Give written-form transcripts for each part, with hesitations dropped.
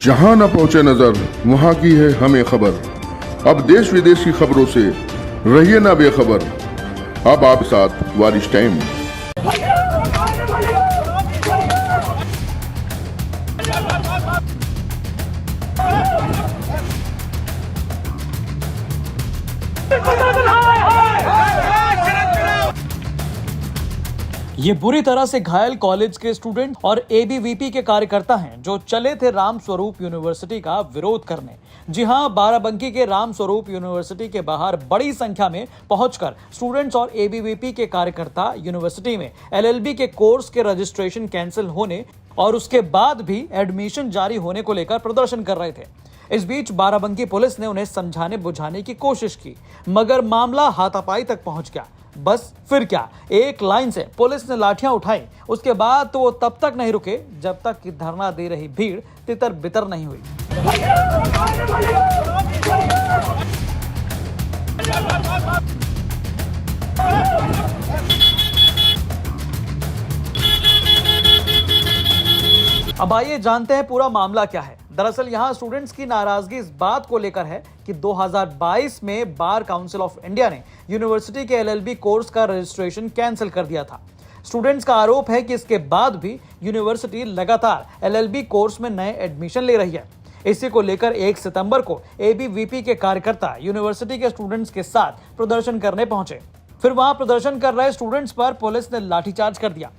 जहां न पहुंचे नजर वहां की है हमें खबर। अब देश विदेश की खबरों से रहिए ना बेखबर। अब आप साथ वारिश टाइम। ये बुरी तरह से घायल कॉलेज के स्टूडेंट और एबीवीपी के कार्यकर्ता हैं जो चले थे राम स्वरूप यूनिवर्सिटी का विरोध करने। जी हां, बाराबंकी के राम स्वरूप यूनिवर्सिटी के बाहर बड़ी संख्या में पहुंचकर स्टूडेंट्स और एबीवीपी के कार्यकर्ता यूनिवर्सिटी में एलएलबी के कोर्स के रजिस्ट्रेशन कैंसिल होने और उसके बाद भी एडमिशन जारी होने को लेकर प्रदर्शन कर रहे थे। इस बीच बाराबंकी पुलिस ने उन्हें समझाने बुझाने की कोशिश की, मगर मामला हाथापाई तक पहुंच गया। बस फिर क्या, एक लाइन से पुलिस ने लाठियां उठाई। उसके बाद तो वो तब तक नहीं रुके जब तक कि धरना दे रही भीड़ तितर बितर नहीं हुई। अब आइए जानते हैं पूरा मामला क्या है। दरअसल यहाँ स्टूडेंट्स की नाराजगी इस बात को लेकर है कि 2022 में बार काउंसिल ऑफ इंडिया ने यूनिवर्सिटी के एलएलबी कोर्स का रजिस्ट्रेशन कैंसिल कर दिया था। स्टूडेंट्स का आरोप है कि इसके बाद भी यूनिवर्सिटी लगातार एलएलबी कोर्स में नए एडमिशन ले रही है। इसी को लेकर 1 सितंबर को एबीवीपी के कार्यकर्ता यूनिवर्सिटी के स्टूडेंट्स के साथ प्रदर्शन करने पहुंचे। फिर वहां प्रदर्शन कर रहे स्टूडेंट्स पर पुलिस ने लाठीचार्ज कर दिया।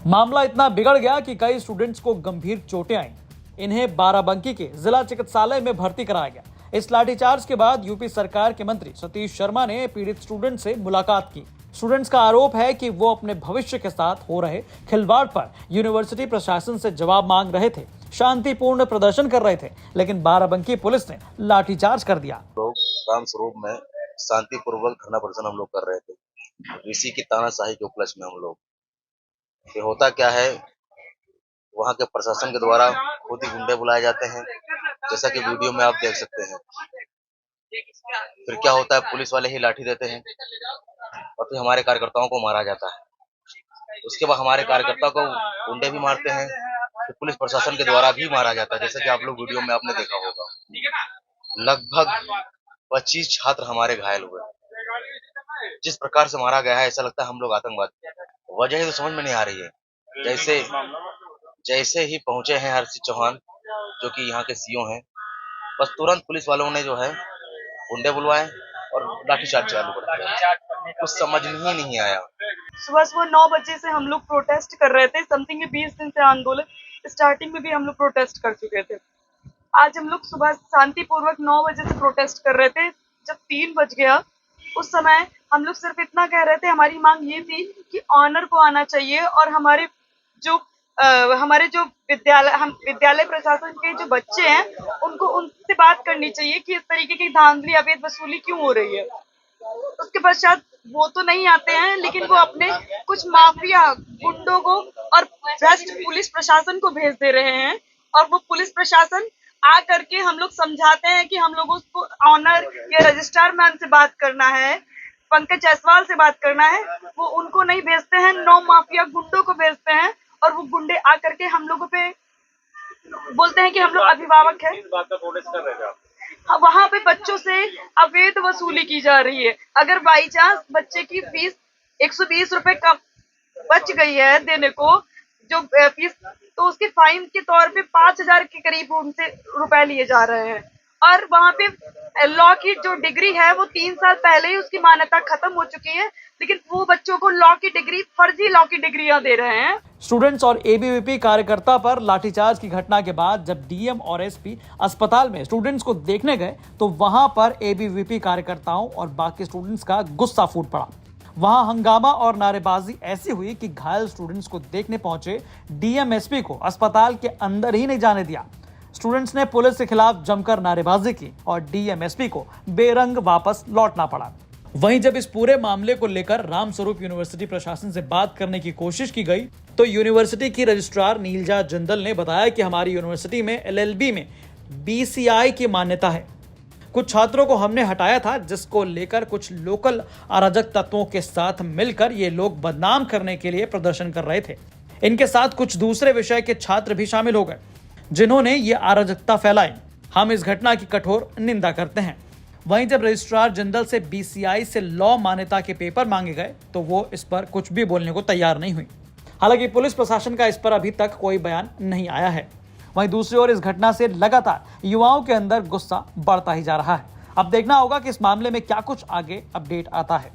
मामला इतना बिगड़ गया कि कई स्टूडेंट्स को गंभीर चोटें आईं। इन्हें बाराबंकी के जिला चिकित्सालय में भर्ती कराया गया। इस लाठीचार्ज के बाद यूपी सरकार के मंत्री सतीश शर्मा ने पीड़ित स्टूडेंट से मुलाकात की। स्टूडेंट्स का आरोप है कि वो अपने भविष्य के साथ हो रहे खिलवाड़ पर यूनिवर्सिटी प्रशासन से जवाब मांग रहे थे, शांतिपूर्ण प्रदर्शन कर रहे थे, लेकिन बाराबंकी पुलिस ने लाठीचार्ज कर दिया। लोग राम स्वरूप में शांतिपूर्वक धरना प्रदर्शन हम लोग कर रहे थे। इसी की तानाशाही के उपलक्ष्य में हम लोग ये होता क्या है, वहाँ के प्रशासन के द्वारा खुद ही गुंडे बुलाए जाते हैं, जैसा कि वीडियो में आप देख सकते हैं। फिर क्या होता है, पुलिस वाले ही लाठी देते हैं और फिर हमारे कार्यकर्ताओं को मारा जाता है। उसके बाद हमारे कार्यकर्ता को गुंडे भी मारते हैं, फिर पुलिस प्रशासन के द्वारा भी मारा जाता है, जैसा कि आप लोग वीडियो में आपने देखा होगा। लगभग 25 छात्र हमारे घायल हुए। जिस प्रकार से मारा गया है, ऐसा लगता है हम लोग आतंकवादी। वजह ही तो समझ में नहीं आ रही है। जैसे ही पहुंचे हैं हर्षित चौहान, जो कि यहाँ के सीओ हैं, बस तुरंत पुलिस वालों ने जो है गुंडे बुलवाए और लाठीचार्ज चालू कर दिया। कुछ समझ में ही नहीं आया। सुबह 9 बजे से हम लोग प्रोटेस्ट कर रहे थे। समथिंग 20 दिन से आंदोलन, स्टार्टिंग में भी हम लोग प्रोटेस्ट कर चुके थे। आज हम लोग सुबह शांतिपूर्वक 9 बजे से प्रोटेस्ट कर रहे थे। जब 3 बज गया, उस समय हम लोग सिर्फ इतना कह रहे थे, हमारी मांग ये थी कि ऑनर को आना चाहिए और हमारे जो विद्यालय प्रशासन के जो बच्चे हैं, उनको उनसे बात करनी चाहिए कि इस तरीके की धांधली अवैध वसूली क्यों हो रही है। उसके पश्चात वो तो नहीं आते हैं, लेकिन वो अपने कुछ माफिया गुंडों को और भ्रष्ट पुलिस प्रशासन को भेज दे रहे हैं। और वो पुलिस प्रशासन आ करके हम लोग समझाते हैं कि हम लोगों को ऑनर या रजिस्ट्रार मैम से बात करना है, पंकज जायसवाल से बात करना है। वो उनको नहीं भेजते हैं, 9 माफिया गुंडों को भेजते हैं और वो गुंडे आकर के हम लोगों पे बोलते हैं कि हम लोग अभिभावक हैं। वहाँ पे बच्चों से अवैध वसूली की जा रही है। अगर बाई चांस बच्चे की फीस 120 रुपए कम बच गई है देने को, जो फीस, तो उसके फाइन के तौर पे 5000 के करीब उनसे रुपए लिए जा रहे हैं। और वहाँ पे लॉ की जो डिग्री है, वो 3 साल पहले ही उसकी मान्यता खत्म हो चुकी है, लेकिन वो बच्चों को लॉ की डिग्री, फर्जी लॉ की डिग्रियां दे रहे हैं। स्टूडेंट्स और एबीवीपी कार्यकर्ता पर लाठीचार्ज की घटना के बाद जब डीएम और एसपी अस्पताल में स्टूडेंट्स को देखने गए, तो वहां पर एबीवीपी कार्यकर्ताओं और बाकी स्टूडेंट्स का गुस्सा फूट पड़ा। वहां हंगामा और नारेबाजी ऐसी हुई कि घायल स्टूडेंट्स को देखने पहुंचे डीएम एसपी को अस्पताल के अंदर ही नहीं जाने दिया। स्टूडेंट्स ने पुलिस के खिलाफ जमकर नारेबाजी की और डीएम एसपी को बेरंग वापस लौटना पड़ा। वहीं जब इस पूरे मामले को लेकर राम स्वरूप यूनिवर्सिटी प्रशासन से बात करने की कोशिश की गई, तो यूनिवर्सिटी की रजिस्ट्रार नीलजा जिंदल ने बताया कि हमारी यूनिवर्सिटी में एलएलबी में बीसीआई की मान्यता है। कुछ छात्रों को हमने हटाया था, जिसको लेकर कुछ लोकल अराजक तत्वों के साथ मिलकर ये लोग बदनाम करने के लिए प्रदर्शन कर रहे थे। इनके साथ कुछ दूसरे विषय के छात्र भी शामिल हो गए। जिन्होंने ये अराजकता फैलाई। हम इस घटना की कठोर निंदा करते हैं। वहीं जब रजिस्ट्रार जनरल से बीसीआई से लॉ मान्यता के पेपर मांगे गए तो वो इस पर कुछ भी बोलने को तैयार नहीं हुई। हालांकि पुलिस प्रशासन का इस पर अभी तक कोई बयान नहीं आया है। वहीं दूसरी ओर इस घटना से लगातार युवाओं के अंदर गुस्सा बढ़ता ही जा रहा है। अब देखना होगा कि इस मामले में क्या कुछ आगे अपडेट आता है।